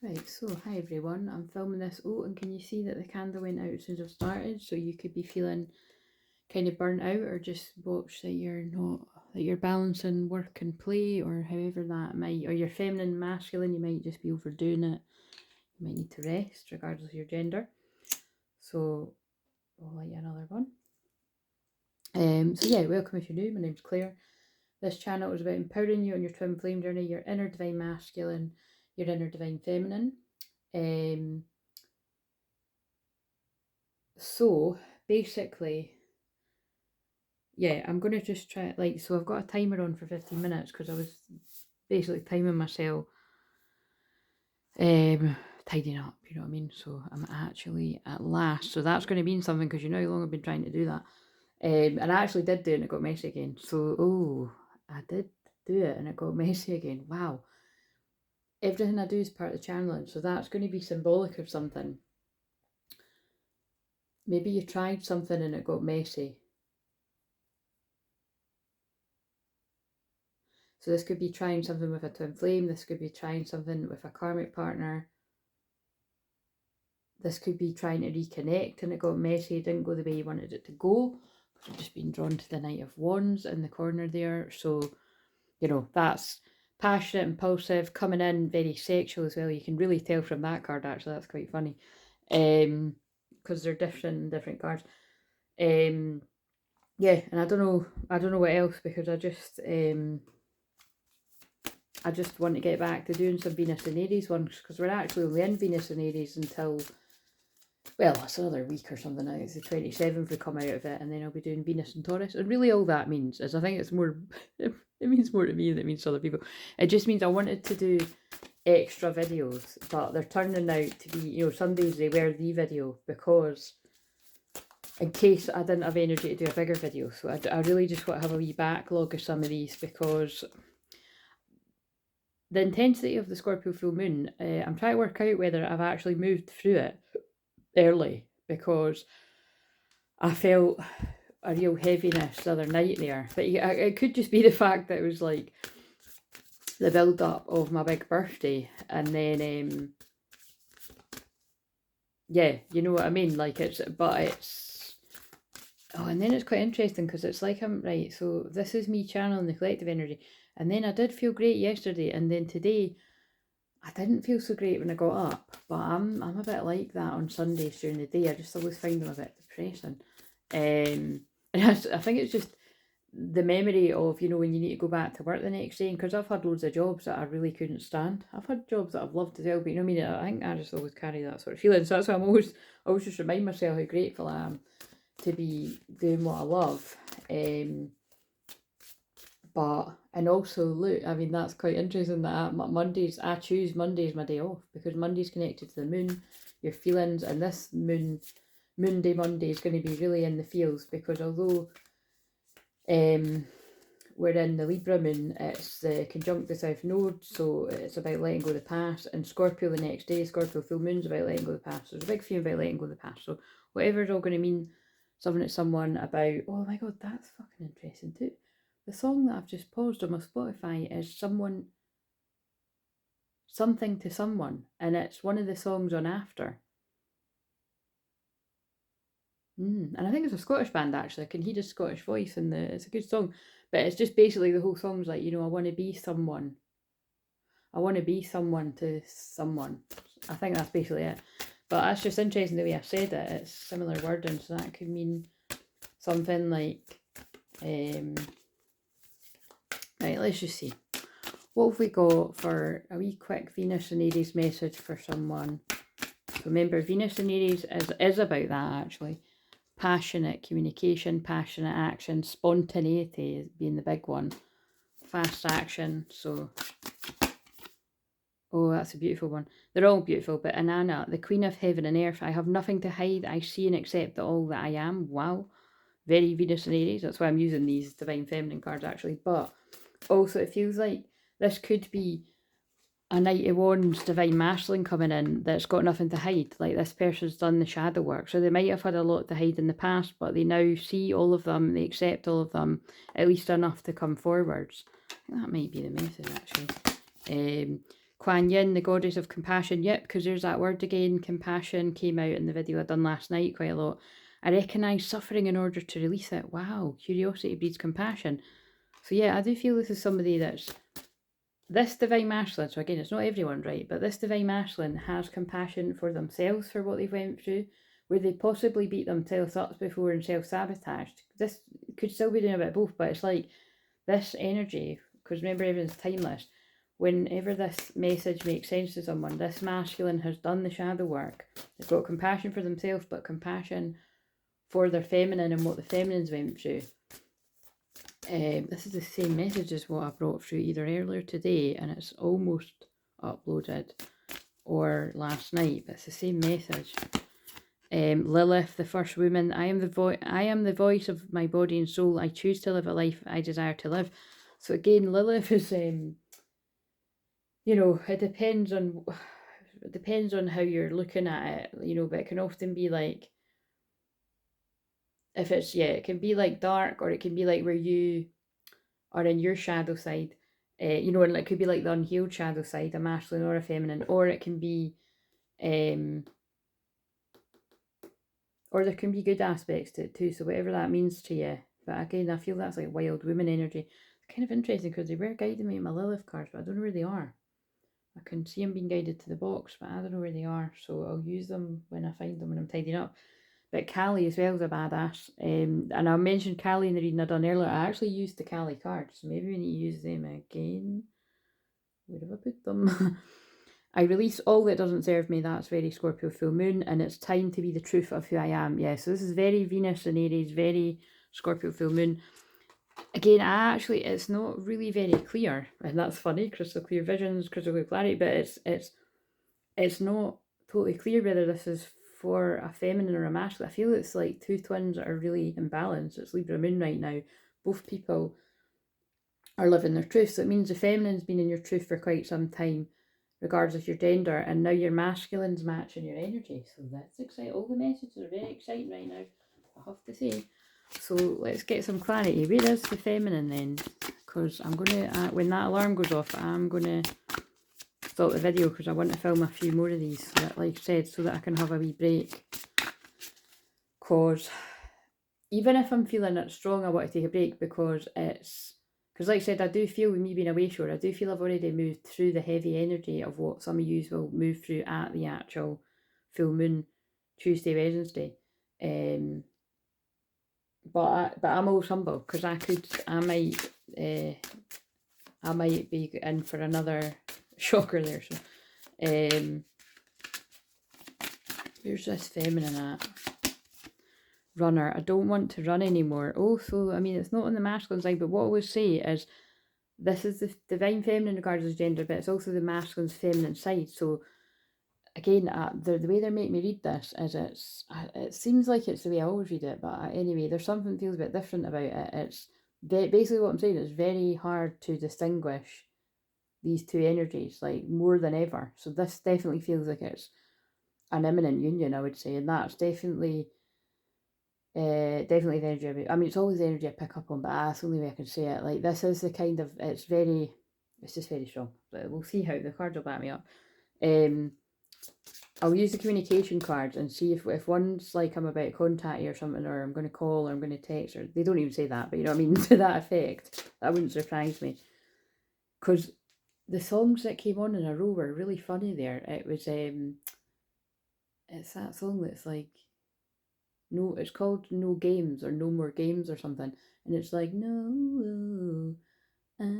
Right, so hi everyone, I'm filming this. Oh, and can you see that the candle went out as soon as I've started? So you could be feeling kind of burnt out, or just watch that you're not, that you're balancing work and play, or however that might, or you're feminine, masculine, you might just be overdoing it. You might need to rest, regardless of your gender. So I'll light you another one. So yeah, welcome if you're new. My name's Claire. This channel is about empowering you on your twin flame journey, your inner divine masculine, your inner divine feminine. So basically, yeah, I'm going to just try, like, so I've got a timer on for 15 minutes because I was basically timing myself, tidying up, you know what I mean? So I'm actually at last, so that's going to mean something because you know how long I've been trying to do that. And I actually did do it and it got messy again. So, oh, I did do it and it got messy again. Wow. Everything I do is part of the channeling, so that's going to be symbolic of something. Maybe you tried something and it got messy. So this could be trying something with a twin flame. This could be trying something with a karmic partner. This could be trying to reconnect and it got messy. It didn't go the way you wanted it to go. I've just been drawn to the Knight of Wands in the corner there. So, you know, that's passionate, impulsive, coming in, very sexual as well. You can really tell from that card, actually. That's quite funny. Because they're different cards. Yeah, and I don't know what else, because I just want to get back to doing some Venus and Aries ones, because we're actually only in Venus and Aries until, well, it's another week or something now. It's the 27th we come out of it, and then I'll be doing Venus and Taurus. And really all that means is, I think it's more, it means more to me than it means to other people. It just means I wanted to do extra videos, but they're turning out to be, you know, some days they were the video, because in case I didn't have energy to do a bigger video. So I really just want to have a wee backlog of some of these, because the intensity of the Scorpio full moon, I'm trying to work out whether I've actually moved through it early, because I felt a real heaviness the other night there. But it could just be the fact that it was like the build up of my big birthday, and then yeah, you know what I mean. Like it's oh, and then it's quite interesting because it's like I'm right. So this is me channeling the collective energy, and then I did feel great yesterday, and then today I didn't feel so great when I got up, but I'm a bit like that on Sundays during the day. I just always find them a bit depressing. And I think it's just the memory of, you know, when you need to go back to work the next day. Because I've had loads of jobs that I really couldn't stand. I've had jobs that I've loved as well, but you know what I mean? I think I just always carry that sort of feeling. So that's why I always just remind myself how grateful I am to be doing what I love. But, and also look, I mean, that's quite interesting that I choose Monday as my day off, because Monday's connected to the moon, your feelings, and this Monday is going to be really in the feels, because although we're in the Libra moon, it's conjunct the South Node, so it's about letting go of the past, and Scorpio the next day, Scorpio full moon's about letting go of the past, so there's a big theme about letting go of the past, so whatever's all going to mean something to someone about, oh my god, that's fucking interesting too. The song that I've just paused on my Spotify is something to someone, and it's one of the songs on After. And I think it's a Scottish band, actually. I can hear a Scottish voice in it's a good song, but it's just basically the whole song's like, you know, I want to be someone. I want to be someone to someone. I think that's basically it. But that's just interesting the way I said it. It's similar wording, so that could mean something like, right, let's just see. What have we got for a wee quick Venus and Aries message for someone? So remember, Venus and Aries is about that, actually. Passionate communication, passionate action, spontaneity being the big one. Fast action, so... Oh, that's a beautiful one. They're all beautiful, but Inanna, the Queen of Heaven and Earth, I have nothing to hide. I see and accept all that I am. Wow. Very Venus and Aries. That's why I'm using these Divine Feminine cards, actually. But also, it feels like this could be a Knight of Wands Divine Masculine coming in that's got nothing to hide. Like, this person's done the shadow work. So they might have had a lot to hide in the past, but they now see all of them, they accept all of them, at least enough to come forwards. I think that might be the message, actually. Kuan Yin, the goddess of compassion. Yep, because there's that word again. Compassion came out in the video I done last night quite a lot. I recognise suffering in order to release it. Wow, curiosity breeds compassion. So yeah, I do feel this is somebody that's, this divine masculine, so again, it's not everyone, right? But this divine masculine has compassion for themselves for what they've went through, where they possibly beat themselves up before and self-sabotaged. This could still be doing a bit of both, but it's like this energy, because remember, everything's timeless. Whenever this message makes sense to someone, this masculine has done the shadow work. They've got compassion for themselves, but compassion for their feminine and what the feminines went through. This is the same message as what I brought through either earlier today, and it's almost uploaded, or last night, but it's the same message. Lilith, the first woman. I am the voice of my body and soul. I choose to live a life I desire to live. So again, Lilith is, you know, it depends on how you're looking at it, you know, but it can often be like, if it's, yeah, it can be like dark, or it can be like where you are in your shadow side, you know, and it could be like the unhealed shadow side, a masculine or a feminine, or it can be, or there can be good aspects to it too, so whatever that means to you. But again, I feel that's like wild woman energy. It's kind of interesting because they were guiding me in my Lilith cards, but I don't know where they are. I can see them being guided to the box, but I don't know where they are, so I'll use them when I find them when I'm tidying up. But Kali as well is a badass. And I mentioned Kali in the reading I done earlier. I actually used the Kali cards, so maybe we need to use them again. Where have I put them? I release all that doesn't serve me. That's very Scorpio full moon, and it's time to be the truth of who I am. Yeah, so this is very Venus and Aries, very Scorpio full moon. Again, it's not really very clear, and that's funny. Crystal clear visions, crystal clear clarity, but it's not totally clear whether this is for a feminine or a masculine. I feel it's like two twins that are really imbalanced. It's Libra moon right now. Both people are living their truth. So it means the feminine's been in your truth for quite some time, regardless of your gender, and now your masculine's matching your energy. So that's exciting. All the messages are very exciting right now, I have to say. So let's get some clarity. Where is the feminine then? Because I'm going to, when that alarm goes off, I'm going to stop the video because I want to film a few more of these, so that, like I said, so that I can have a wee break. Because even if I'm feeling it strong, I want to take a break, because like I said, I do feel with me being away shore, I do feel I've already moved through the heavy energy of what some of you will move through at the actual full moon, Tuesday, Wednesday. But I'm always humble, because I might be in for another shocker there. So where's this feminine at? Runner. I don't want to run anymore. Oh, so I mean, it's not on the masculine side, but what I always say is this is the divine feminine regardless of gender, but it's also the masculine's feminine side. So again, the way they're making me read this is it seems like it's the way I always read it, but anyway, there's something that feels a bit different about it. It's basically what I'm saying. It's very hard to distinguish these two energies, like, more than ever. So this definitely feels like it's an imminent union, I would say, and that's definitely the energy of it. I mean, it's always the energy I pick up on, but that's the only way I can say it. Like, this is the kind of, it's just very strong. But we'll see how the cards will back me up. I'll use the communication cards and see if one's like, I'm about to contact you or something, or I'm going to call, or I'm going to text, or they don't even say that, but you know what I mean, to that effect. That wouldn't surprise me. Because the songs that came on in a row were really funny there. It was, it's that song that's like, no, it's called No Games, or No More Games or something. And it's like, no, you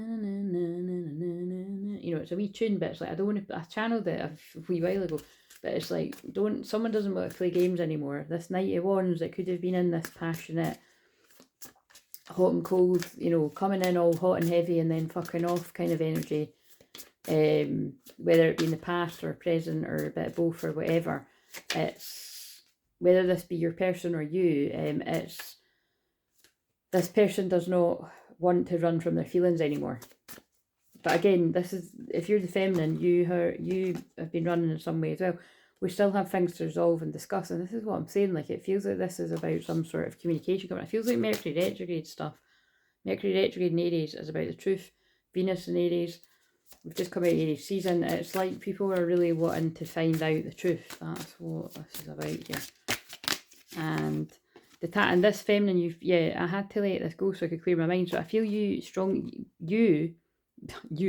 know, it's a wee tune, but it's like, I don't want to, I channeled it a wee while ago, but it's like, someone doesn't want to play games anymore. This Knight of Wands that could have been in this passionate, hot and cold, you know, coming in all hot and heavy and then fucking off kind of energy, whether it be in the past or present or a bit of both or whatever. It's, whether this be your person or you, it's, this person does not want to run from their feelings anymore. But again, this is, if you're the feminine, you have been running in some way as well. We still have things to resolve and discuss, and this is what I'm saying. Like, it feels like this is about some sort of communication coming. It feels like Mercury retrograde stuff. Mercury retrograde in Aries is about the truth. Venus in Aries, we've just come out of Aries season. It's like people are really wanting to find out the truth. That's what this is about here. And and this feminine, I had to let this go so I could clear my mind. So I feel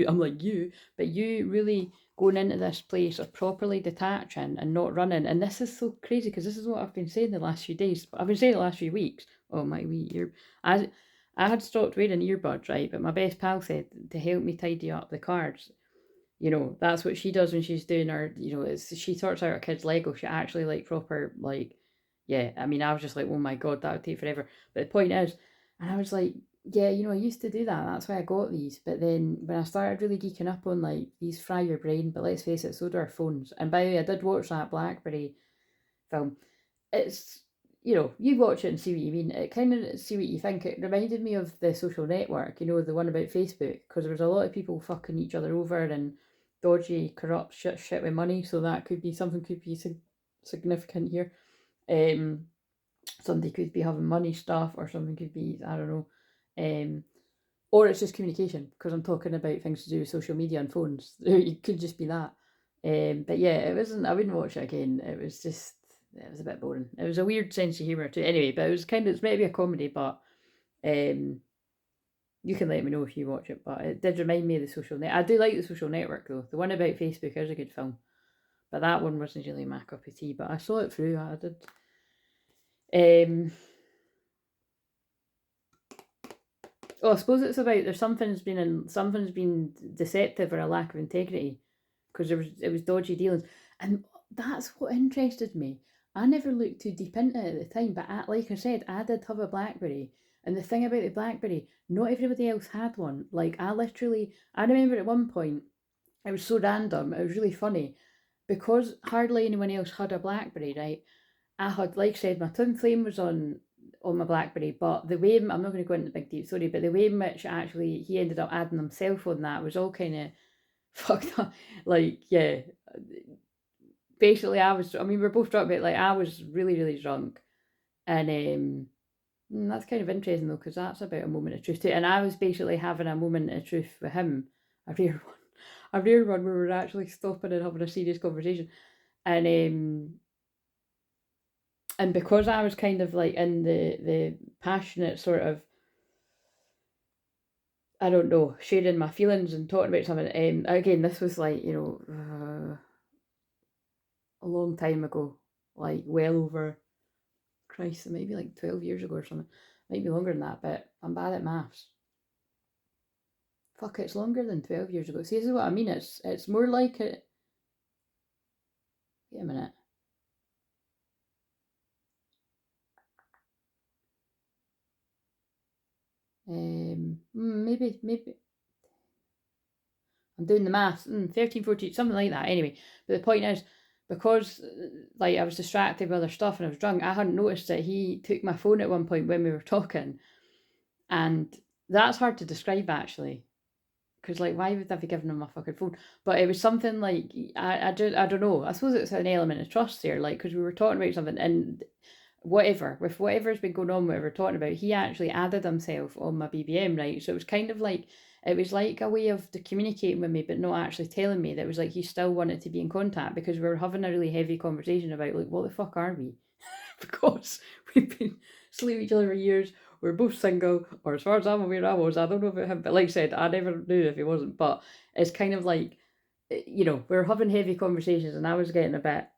I'm like you, but you really going into this place of properly detaching and not running. And this is so crazy because this is what I've been saying the last few days. I've been saying the last few weeks. Oh, my wee ear. I had stopped wearing earbuds, right? But my best pal said to help me tidy up the cards. You know, that's what she does when she's doing her, you know, she sorts out her kids' Lego. She actually like proper, like, yeah, I mean, I was just like, oh my God, that would take forever. But the point is, and I was like, yeah, you know, I used to do that. That's why I got these. But then when I started really geeking up on like these fry your brain, but let's face it, so do our phones. And by the way, I did watch that Blackberry film. It's, you know, you watch it and see what you mean. It kind of see what you think. It reminded me of The Social Network, you know, the one about Facebook, because there was a lot of people fucking each other over and dodgy, corrupt shit with money. So that could be something, could be significant here. Somebody could be having money stuff, or something could be, I don't know, or it's just communication, because I'm talking about things to do with social media and phones. It could just be that. But yeah, it wasn't. I wouldn't watch it again. It was a bit boring. It was a weird sense of humor too. Anyway, but it's maybe a comedy, but you can let me know if you watch it. But it did remind me of The Social Network. I do like The Social Network though. The one about Facebook is a good film, but that one wasn't really my cup of tea. But I saw it through. I did. I suppose it's about something's been deceptive or a lack of integrity, because it was dodgy dealings, and that's what interested me. I never looked too deep into it at the time, but like I said, I did have a BlackBerry, and the thing about the BlackBerry, not everybody else had one. Like I remember at one point, it was so random, it was really funny, because hardly anyone else had a BlackBerry, right? I had, like I said, my TWINFLAME was on my BlackBerry, but the way, I'm not going to go into the big deep story, but the way in which actually he ended up adding himself on that was all kind of fucked up. Like, yeah, basically we're both drunk, but like I was really, really drunk. And that's kind of interesting though, because that's about a moment of truth too. And I was basically having a moment of truth with him, a rare one. A rare one where we were actually stopping and having a serious conversation. And because I was kind of like in the passionate sort of, I don't know, sharing my feelings and talking about something. Again, this was like, you know, a long time ago, like well over, Christ, it might be like 12 years ago or something. Might be longer than that, but I'm bad at maths. Fuck, it's longer than 12 years ago. See, this is what I mean. It's more like it. Wait a minute. Maybe I'm doing the maths. 13, 14, something like that. Anyway, but the point is, because like I was distracted with other stuff and I was drunk, I hadn't noticed that he took my phone at one point when we were talking, and that's hard to describe actually, because like why would I be giving him my fucking phone? But it was something like I don't know. I suppose it's an element of trust there, like because we were talking about something and whatever's been going on, whatever we're talking about, he actually added himself on my BBM, right? So it was kind of like it was like a way of communicating with me, but not actually telling me that it was like he still wanted to be in contact, because we were having a really heavy conversation about like what the fuck are we? Because we've been sleeping each other for years. We're both single, or as far as I'm aware, I was. I don't know about him, but like I said, I never knew if he wasn't. But it's kind of like, you know, we were having heavy conversations, and I was getting a bit.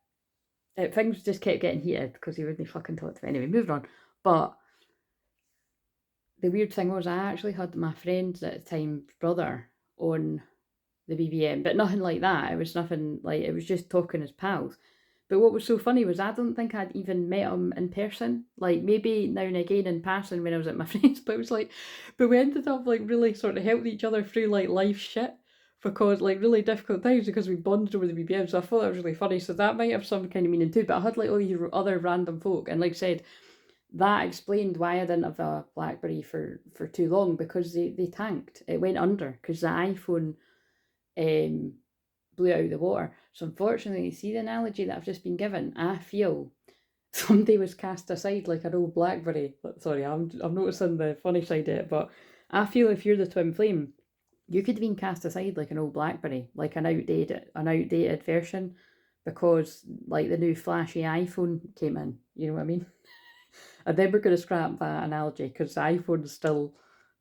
Things just kept getting heated because he wouldn't fucking talk to me. Anyway, moving on. But the weird thing was, I actually had my friend's at the time brother on the BBM, but nothing like that. It was nothing like, it was just talking as pals. But what was so funny was I don't think I'd even met him in person. Like maybe now and again in passing when I was at my friend's, but it was like, but we ended up like really sort of helping each other through like life shit, because like really difficult times, because we bonded over the BBM. So I thought that was really funny. So that might have some kind of meaning too. But I had like all these other random folk, and like I said, that explained why I didn't have a BlackBerry for too long, because they tanked. It went under because the iPhone blew out of the water. So unfortunately, see the analogy that I've just been given, I feel somebody was cast aside like an old BlackBerry. Sorry, I'm noticing the funny side of it, but I feel if you're the twin flame, you could have been cast aside like an old BlackBerry, like an outdated version, because like the new flashy iPhone came in. You know what I mean? And then we're going to scrap that analogy because the iPhone's still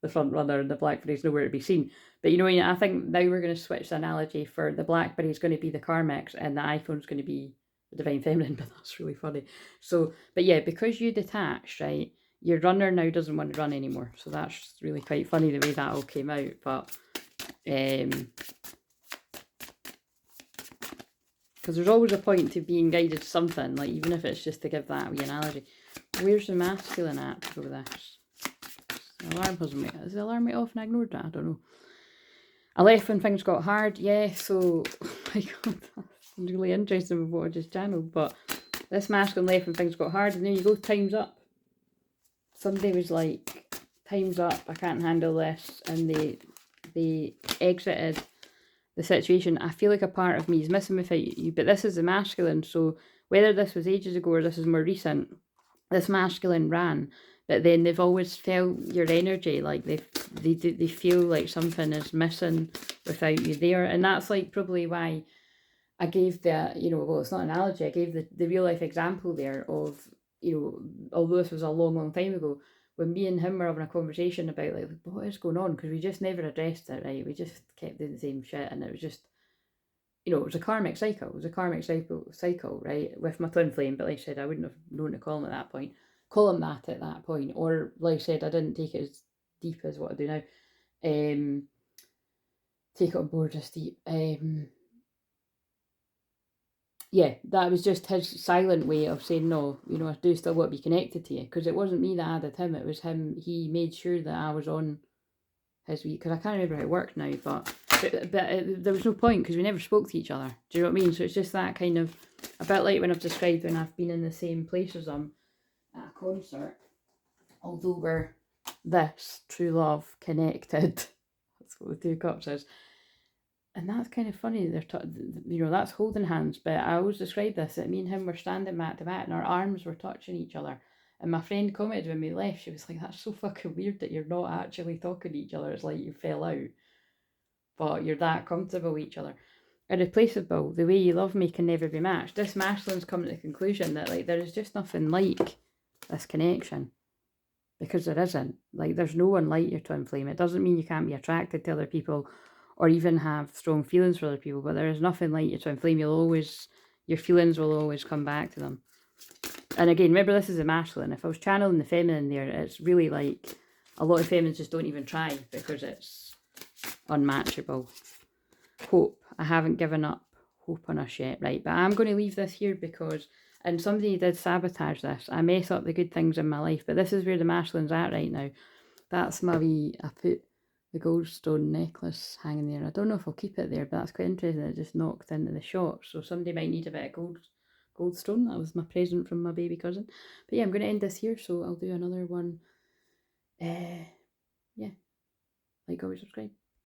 the front runner and the BlackBerry's nowhere to be seen. But you know, I think now we're going to switch the analogy for the BlackBerry's going to be the Carmex and the iPhone's going to be the Divine Feminine, but that's really funny. So, but yeah, because you detached, right, your runner now doesn't want to run anymore. So that's really quite funny the way that all came out. But, because there's always a point to being guided to something, like even if it's just to give that wee analogy. Where's the masculine at for this? The alarm hasn't went. Is the alarm went off and I ignored that? I don't know. I left when things got hard, yeah, so my god, that's really interesting with what I just channeled, but this masculine left when things got hard, and there you go, time's up. Somebody was like, time's up, I can't handle this, and they exited the situation. I feel like a part of me is missing without you, but this is the masculine, so whether this was ages ago or this is more recent, this masculine ran, but then they've always felt your energy, like they feel like something is missing without you there, and that's like probably why I gave the, you know, well, it's not an analogy, I gave the real life example there of, you know, although this was a long time ago, when me and him were having a conversation about like what is going on, because we just never addressed it, right? We just kept doing the same shit, and it was just, you know, it was a karmic cycle. It was a karmic cycle, right? With my twin flame, but like I said, I wouldn't have known to call him at that point. Or like I said, I didn't take it as deep as what I do now. Take it on board as deep. Yeah, that was just his silent way of saying, no, you know, I do still want to be connected to you. Because it wasn't me that added him, it was him. He made sure that I was on his week, because I can't remember how it worked now, but there was no point because we never spoke to each other. Do you know what I mean? So it's just that kind of, a bit like when I've described when I've been in the same place as them at a concert, although we're this true love connected. That's what the 2 cups is. And that's kind of funny. You know, that's holding hands. But I always describe this, that me and him were standing back to back and our arms were touching each other. And my friend commented when we left, she was like, that's so fucking weird that you're not actually talking to each other. It's like you fell out, but you're that comfortable with each other. Irreplaceable, the way you love me can never be matched. This masculine's come to the conclusion that like there is just nothing like this connection, because there isn't. Like there's no one like your twin flame. It doesn't mean you can't be attracted to other people or even have strong feelings for other people, but there is nothing like your twin flame. Your feelings will always come back to them. And again, remember, this is a masculine. If I was channeling the feminine there, it's really like a lot of feminines just don't even try because it's unmatchable. Hope. I haven't given up hope on us yet, right? But I'm going to leave this here because, and somebody did sabotage this. I mess up the good things in my life, but this is where the masculine's at right now. That's my wee, I put the goldstone necklace hanging there. I don't know if I'll keep it there, but that's quite interesting. It just knocked into the shop, so somebody might need a bit of goldstone. That was my present from my baby cousin. But yeah, I'm going to end this here, so I'll do another one. Yeah, like, always subscribe.